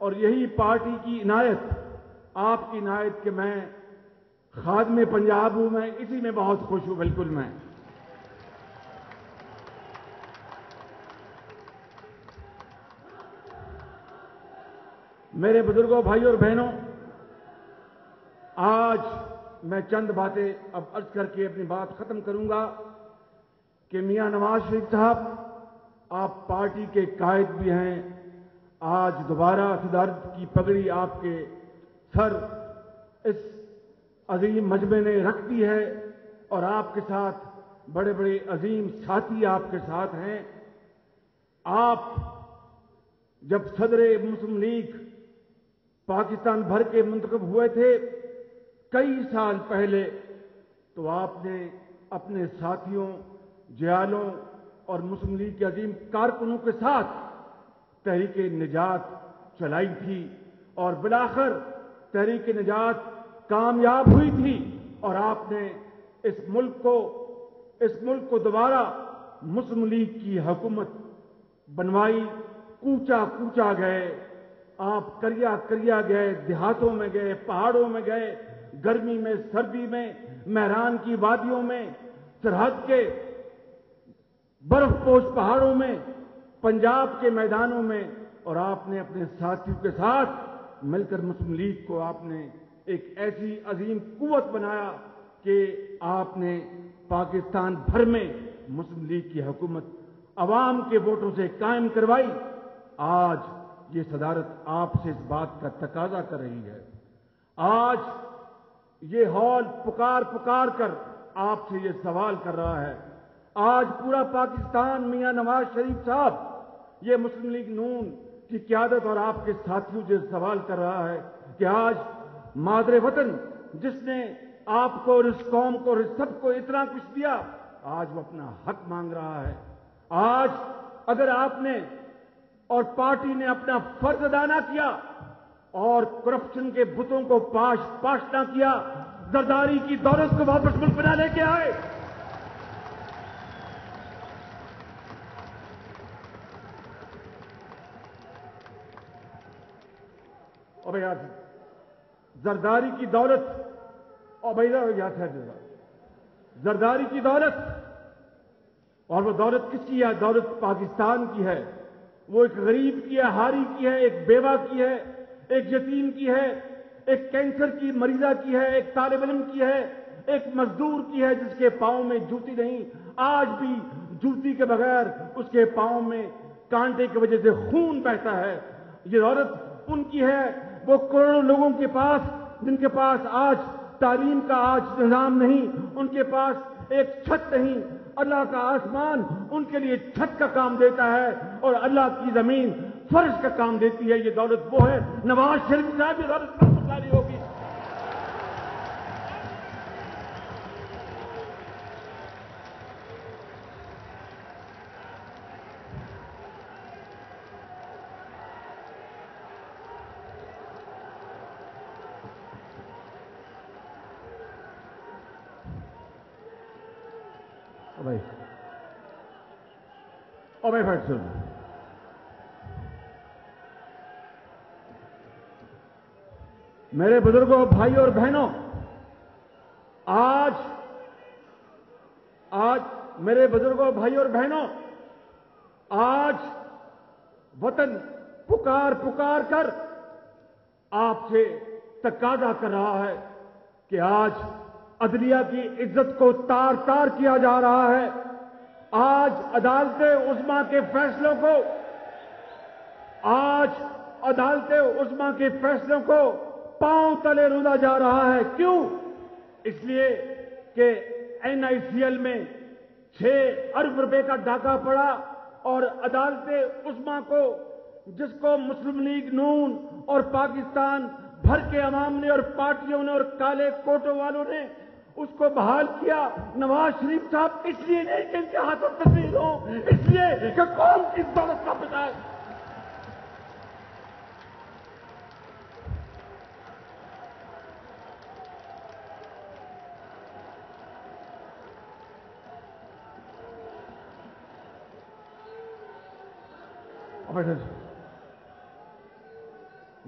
اور یہی پارٹی کی عنایت، آپ کی عنایت کہ میں خادم پنجاب ہوں، میں اسی میں بہت خوش ہوں. بالکل میں میرے بزرگوں، بھائیوں اور بہنوں، آج میں چند باتیں اب عرض کر کے اپنی بات ختم کروں گا کہ میاں نواز شریف صاحب، آپ پارٹی کے قائد بھی ہیں. آج دوبارہ صدارت کی پگڑی آپ کے سر اس عظیم مجمع نے رکھ دی ہے اور آپ کے ساتھ بڑے بڑے عظیم ساتھی آپ کے ساتھ ہیں. آپ جب صدر مسلم لیگ پاکستان بھر کے منتخب ہوئے تھے کئی سال پہلے، تو آپ نے اپنے ساتھیوں، جیالوں اور مسلم لیگ کے عظیم کارکنوں کے ساتھ تحریک نجات چلائی تھی اور بالآخر تحریک نجات کامیاب ہوئی تھی اور آپ نے اس ملک کو دوبارہ مسلم لیگ کی حکومت بنوائی. کوچا کوچا گئے آپ، کریا کریا گئے، دیہاتوں میں گئے، پہاڑوں میں گئے، گرمی میں، سردی میں، میران کی وادیوں میں، سرحد کے برف پوش پہاڑوں میں، پنجاب کے میدانوں میں، اور آپ نے اپنے ساتھیوں کے ساتھ مل کر مسلم لیگ کو آپ نے ایک ایسی عظیم قوت بنایا کہ آپ نے پاکستان بھر میں مسلم لیگ کی حکومت عوام کے ووٹوں سے قائم کروائی. آج یہ صدارت آپ سے اس بات کا تقاضا کر رہی ہے. آج یہ ہال پکار پکار کر آپ سے یہ سوال کر رہا ہے. آج پورا پاکستان میاں نواز شریف صاحب، یہ مسلم لیگ نون کی قیادت اور آپ کے ساتھیوں سے سوال کر رہا ہے کہ آج مادر وطن جس نے آپ کو اور اس قوم کو اور اس سب کو اتنا کچھ دیا، آج وہ اپنا حق مانگ رہا ہے. آج اگر آپ نے اور پارٹی نے اپنا فرض ادا نہ کیا اور کرپشن کے بتوں کو پاش نہ کیا، زرداری کی دولت کو واپس ملک بنا لے کے آئے، اور یاد زرداری کی دولت اور یاد ہے زرداری کی دولت، اور وہ دولت کس کی ہے؟ دولت پاکستان کی ہے. وہ ایک غریب کی ہے، ہاری کی ہے، ایک بیوہ کی ہے، ایک یتیم کی ہے، ایک کینسر کی مریضہ کی ہے، ایک طالب علم کی ہے، ایک مزدور کی ہے جس کے پاؤں میں جوتی نہیں، آج بھی جوتی کے بغیر اس کے پاؤں میں کانٹے کی وجہ سے خون بہتا ہے. یہ دولت ان کی ہے. وہ کروڑوں لوگوں کے پاس جن کے پاس آج تعلیم کا آج نظام نہیں، ان کے پاس ایک چھت نہیں. اللہ کا آسمان ان کے لیے چھت کا کام دیتا ہے اور اللہ کی زمین فرش کا کام دیتی ہے. یہ دولت وہ ہے. نواز شریف صاحب، یہ دولت کب جاری ہوگی؟ میرے بزرگوں، بھائیوں اور بہنوں، آج میرے بزرگوں، بھائیوں اور بہنوں، آج وطن پکار پکار کر آپ سے تقاضا کر رہا ہے کہ آج عدلیہ کی عزت کو تار تار کیا جا رہا ہے. آج عدالت عظمیٰ کے فیصلوں کو پاؤں تلے رولا جا رہا ہے. کیوں؟ اس لیے کہ NICL میں 6 ارب روپے کا ڈاکہ پڑا اور عدالت عظمیٰ کو، جس کو مسلم لیگ نون اور پاکستان بھر کے عوام نے اور پارٹیوں نے اور کالے کوٹوں والوں نے اس کو بحال کیا. نواز شریف صاحب اس لیے نہیں کہ ان کے ہاتھوں تسلیم ہو، اس لیے کہ قوم کی دولت کا پتا ہے.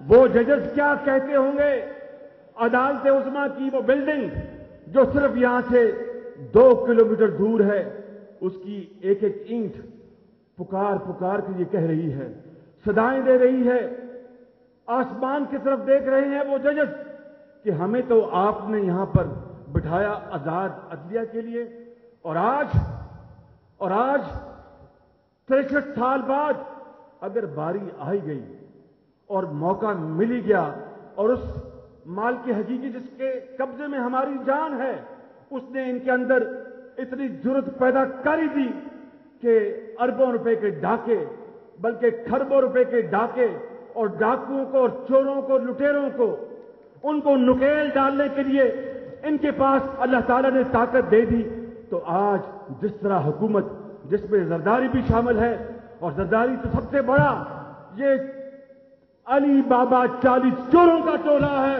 وہ ججز کیا کہتے ہوں گے؟ عدالت عظمیٰ کی وہ بلڈنگ جو صرف یہاں سے 2 کلومیٹر دور ہے، اس کی ایک ایک اینٹ پکار پکار کے یہ کہہ رہی ہے، صدائیں دے رہی ہے، آسمان کی طرف دیکھ رہے ہیں وہ ججز کہ ہمیں تو آپ نے یہاں پر بٹھایا آزاد عدلیہ کے لیے، اور آج 63 سال بعد اگر باری آئی گئی اور موقع مل ہی گیا اور اس مال کی حقیقی جس کے قبضے میں ہماری جان ہے، اس نے ان کے اندر اتنی جرت پیدا کر ہی دی کہ اربوں روپے کے ڈاکے بلکہ کھربوں روپے کے ڈاکے اور ڈاکوؤں کو اور چوروں کو لٹیروں کو ان کو نکیل ڈالنے کے لیے ان کے پاس اللہ تعالیٰ نے طاقت دے دی۔ تو آج جس طرح حکومت جس میں زرداری بھی شامل ہے، اور زرداری تو سب سے بڑا یہ علی بابا 40 چوروں کا ٹولہ ہے،